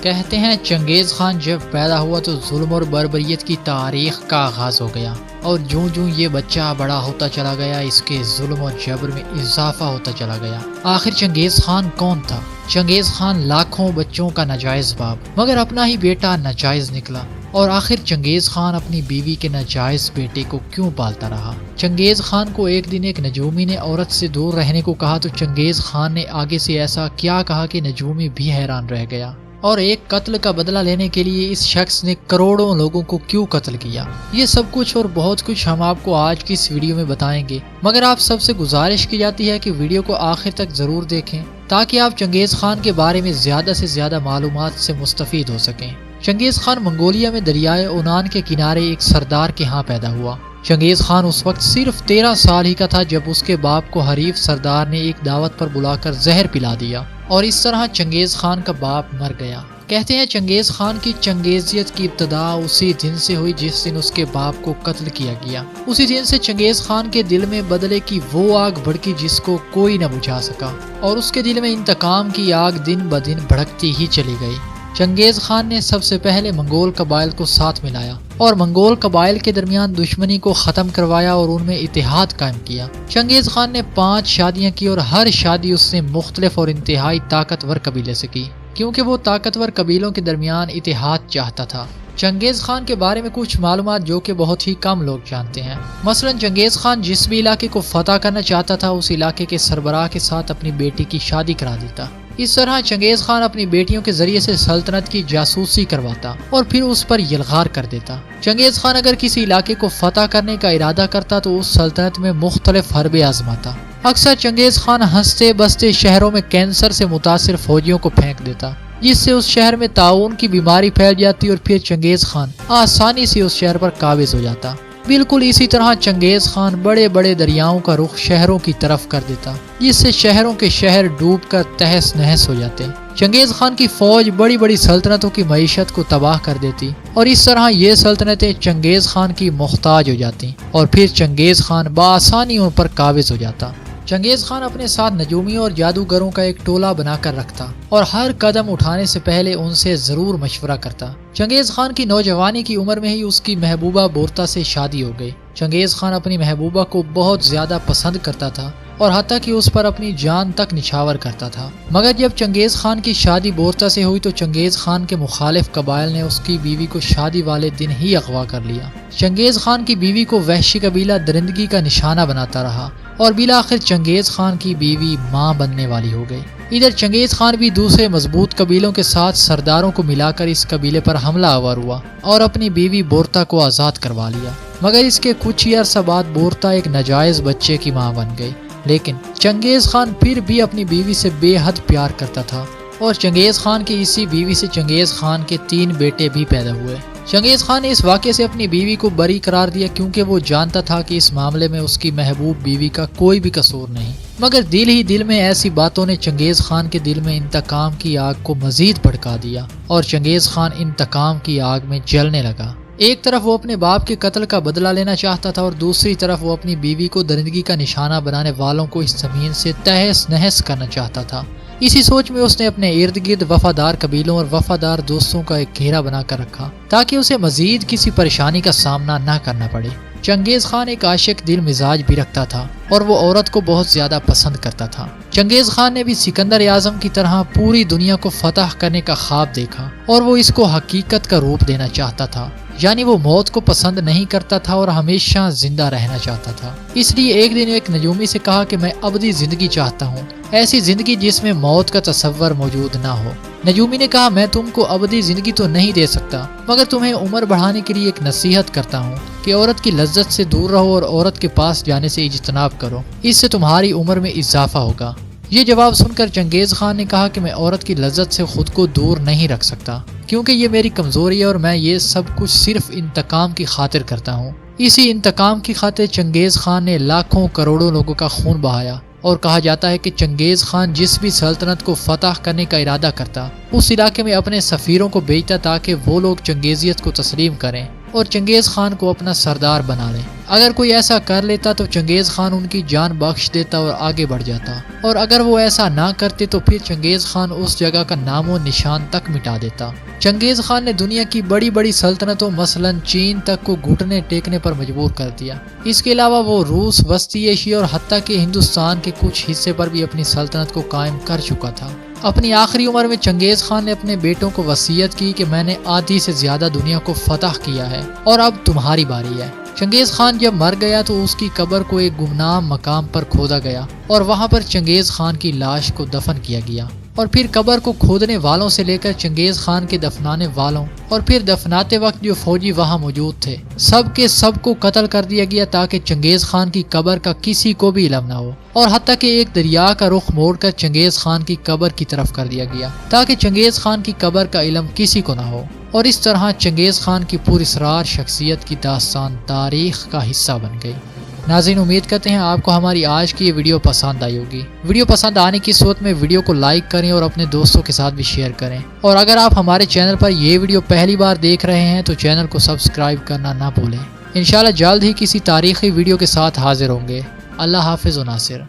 کہتے ہیں چنگیز خان جب پیدا ہوا تو ظلم اور بربریت کی تاریخ کا آغاز ہو گیا، اور جوں جوں یہ بچہ بڑا ہوتا چلا گیا اس کے ظلم اور جبر میں اضافہ ہوتا چلا گیا۔ آخر چنگیز خان کون تھا؟ چنگیز خان لاکھوں بچوں کا ناجائز باپ، مگر اپنا ہی بیٹا ناجائز نکلا۔ اور آخر چنگیز خان اپنی بیوی کے ناجائز بیٹے کو کیوں پالتا رہا؟ چنگیز خان کو ایک دن ایک نجومی نے عورت سے دور رہنے کو کہا تو چنگیز خان نے آگے سے ایسا کیا کہا کہ نجومی بھی حیران رہ گیا۔ اور ایک قتل کا بدلہ لینے کے لیے اس شخص نے کروڑوں لوگوں کو کیوں قتل کیا؟ یہ سب کچھ اور بہت کچھ ہم آپ کو آج کی اس ویڈیو میں بتائیں گے، مگر آپ سب سے گزارش کی جاتی ہے کہ ویڈیو کو آخر تک ضرور دیکھیں تاکہ آپ چنگیز خان کے بارے میں زیادہ سے زیادہ معلومات سے مستفید ہو سکیں۔ چنگیز خان منگولیا میں دریائے اونان کے کنارے ایک سردار کے ہاں پیدا ہوا۔ چنگیز خان اس وقت صرف 13 سال ہی کا تھا جب اس کے باپ کو حریف سردار نے ایک دعوت پر بلا کر زہر پلا دیا، اور اس طرح چنگیز خان کا باپ مر گیا۔ کہتے ہیں چنگیز خان کی چنگیزیت کی ابتدا اسی دن سے ہوئی جس دن اس کے باپ کو قتل کیا گیا۔ اسی دن سے چنگیز خان کے دل میں بدلے کی وہ آگ بھڑکی جس کو کوئی نہ بجھا سکا، اور اس کے دل میں انتقام کی آگ دن بدن بھڑکتی ہی چلی گئی۔ چنگیز خان نے سب سے پہلے منگول قبائل کو ساتھ ملایا اور منگول قبائل کے درمیان دشمنی کو ختم کروایا اور ان میں اتحاد قائم کیا۔ چنگیز خان نے 5 شادیاں کی اور ہر شادی اس نے مختلف اور انتہائی طاقتور قبیلے سے کی، کیونکہ وہ طاقتور قبیلوں کے درمیان اتحاد چاہتا تھا۔ چنگیز خان کے بارے میں کچھ معلومات جو کہ بہت ہی کم لوگ جانتے ہیں۔ مثلا چنگیز خان جس بھی علاقے کو فتح کرنا چاہتا تھا اس علاقے کے سربراہ کے ساتھ اپنی بیٹی کی شادی کرا دیتا۔ اس طرح چنگیز خان اپنی بیٹیوں کے ذریعے سے سلطنت کی جاسوسی کرواتا اور پھر اس پر یلغار کر دیتا۔ چنگیز خان اگر کسی علاقے کو فتح کرنے کا ارادہ کرتا تو اس سلطنت میں مختلف حربیں آزماتا۔ اکثر چنگیز خان ہنستے بستے شہروں میں کینسر سے متاثر فوجیوں کو پھینک دیتا، جس سے اس شہر میں طاعون کی بیماری پھیل جاتی اور پھر چنگیز خان آسانی سے اس شہر پر قابض ہو جاتا۔ بالکل اسی طرح چنگیز خان بڑے بڑے دریاؤں کا رخ شہروں کی طرف کر دیتا، جس سے شہروں کے شہر ڈوب کر تہس نہس ہو جاتے۔ چنگیز خان کی فوج بڑی بڑی سلطنتوں کی معیشت کو تباہ کر دیتی، اور اس طرح یہ سلطنتیں چنگیز خان کی محتاج ہو جاتی اور پھر چنگیز خان بآسانی ان پر قابض ہو جاتا۔ چنگیز خان اپنے ساتھ نجومیوں اور جادوگروں کا ایک ٹولہ بنا کر رکھتا اور ہر قدم اٹھانے سے پہلے ان سے ضرور مشورہ کرتا۔ چنگیز خان کی نوجوانی کی عمر میں ہی اس کی محبوبہ بورتا سے شادی ہو گئی۔ چنگیز خان اپنی محبوبہ کو بہت زیادہ پسند کرتا تھا اور حتیٰ کہ اس پر اپنی جان تک نچھاور کرتا تھا، مگر جب چنگیز خان کی شادی بورتا سے ہوئی تو چنگیز خان کے مخالف قبائل نے اس کی بیوی کو شادی والے دن ہی اغوا کر لیا۔ چنگیز خان کی بیوی کو وحشی قبیلہ درندگی کا نشانہ بناتا رہا اور بالآخر چنگیز خان کی بیوی ماں بننے والی ہو گئی۔ ادھر چنگیز خان بھی دوسرے مضبوط قبیلوں کے ساتھ سرداروں کو ملا کر اس قبیلے پر حملہ آور ہوا اور اپنی بیوی بورتا کو آزاد کروا لیا، مگر اس کے کچھ ہی عرصہ بعد بورتا ایک ناجائز بچے کی ماں بن گئی۔ لیکن چنگیز خان پھر بھی اپنی بیوی سے بے حد پیار کرتا تھا، اور چنگیز خان کی اسی بیوی سے چنگیز خان کے 3 بیٹے بھی پیدا ہوئے۔ چنگیز خان نے اس واقعے سے اپنی بیوی کو بری قرار دیا کیونکہ وہ جانتا تھا کہ اس معاملے میں اس کی محبوب بیوی کا کوئی بھی قصور نہیں، مگر دل ہی دل میں ایسی باتوں نے چنگیز خان کے دل میں انتقام کی آگ کو مزید بھڑکا دیا اور چنگیز خان انتقام کی آگ میں جلنے لگا۔ ایک طرف وہ اپنے باپ کے قتل کا بدلہ لینا چاہتا تھا اور دوسری طرف وہ اپنی بیوی کو درندگی کا نشانہ بنانے والوں کو اس زمین سے تہس نہس کرنا چاہتا تھا۔ اسی سوچ میں اس نے اپنے ارد گرد وفادار قبیلوں اور وفادار دوستوں کا ایک گھیرا بنا کر رکھا تاکہ اسے مزید کسی پریشانی کا سامنا نہ کرنا پڑے۔ چنگیز خان ایک عاشق دل مزاج بھی رکھتا تھا اور وہ عورت کو بہت زیادہ پسند کرتا تھا۔ چنگیز خان نے بھی سکندر اعظم کی طرح پوری دنیا کو فتح کرنے کا خواب دیکھا اور وہ اس کو حقیقت کا روپ دینا چاہتا تھا، یعنی وہ موت کو پسند نہیں کرتا تھا اور ہمیشہ زندہ رہنا چاہتا تھا۔ اس لیے ایک دن ایک نجومی سے کہا کہ میں ابدی زندگی چاہتا ہوں، ایسی زندگی جس میں موت کا تصور موجود نہ ہو۔ نجومی نے کہا میں تم کو ابدی زندگی تو نہیں دے سکتا، مگر تمہیں عمر بڑھانے کے لیے ایک نصیحت کرتا ہوں کہ عورت کی لذت سے دور رہو اور عورت کے پاس جانے سے اجتناب کرو، اس سے تمہاری عمر میں اضافہ ہوگا۔ یہ جواب سن کر چنگیز خان نے کہا کہ میں عورت کی لذت سے خود کو دور نہیں رکھ سکتا کیونکہ یہ میری کمزوری ہے اور میں یہ سب کچھ صرف انتقام کی خاطر کرتا ہوں۔ اسی انتقام کی خاطر چنگیز خان نے لاکھوں کروڑوں لوگوں کا خون بہایا، اور کہا جاتا ہے کہ چنگیز خان جس بھی سلطنت کو فتح کرنے کا ارادہ کرتا اس علاقے میں اپنے سفیروں کو بھیجتا تاکہ وہ لوگ چنگیزیت کو تسلیم کریں اور چنگیز خان کو اپنا سردار بنا لیں۔ اگر کوئی ایسا کر لیتا تو چنگیز خان ان کی جان بخش دیتا اور آگے بڑھ جاتا، اور اگر وہ ایسا نہ کرتے تو پھر چنگیز خان اس جگہ کا نام و نشان تک مٹا دیتا۔ چنگیز خان نے دنیا کی بڑی بڑی سلطنتوں مثلا چین تک کو گھٹنے ٹیکنے پر مجبور کر دیا۔ اس کے علاوہ وہ روس، وسطی ایشیا اور حتیٰ کہ ہندوستان کے کچھ حصے پر بھی اپنی سلطنت کو قائم کر چکا تھا۔ اپنی آخری عمر میں چنگیز خان نے اپنے بیٹوں کو وصیت کی کہ میں نے آدھی سے زیادہ دنیا کو فتح کیا ہے اور اب تمہاری باری ہے۔ چنگیز خان جب مر گیا تو اس کی قبر کو ایک گمنام مقام پر کھودا گیا اور وہاں پر چنگیز خان کی لاش کو دفن کیا گیا، اور پھر قبر کو کھودنے والوں سے لے کر چنگیز خان کے دفنانے والوں اور پھر دفناتے وقت جو فوجی وہاں موجود تھے سب کے سب کو قتل کر دیا گیا، تاکہ چنگیز خان کی قبر کا کسی کو بھی علم نہ ہو، اور حتیٰ کہ ایک دریا کا رخ موڑ کر چنگیز خان کی قبر کی طرف کر دیا گیا تاکہ چنگیز خان کی قبر کا علم کسی کو نہ ہو۔ اور اس طرح چنگیز خان کی پراسرار شخصیت کی داستان تاریخ کا حصہ بن گئی۔ ناظرین، امید کرتے ہیں آپ کو ہماری آج کی یہ ویڈیو پسند آئی ہوگی۔ ویڈیو پسند آنے کی صورت میں ویڈیو کو لائک کریں اور اپنے دوستوں کے ساتھ بھی شیئر کریں، اور اگر آپ ہمارے چینل پر یہ ویڈیو پہلی بار دیکھ رہے ہیں تو چینل کو سبسکرائب کرنا نہ بھولیں۔ انشاءاللہ جلد ہی کسی تاریخی ویڈیو کے ساتھ حاضر ہوں گے۔ اللہ حافظ و ناصر۔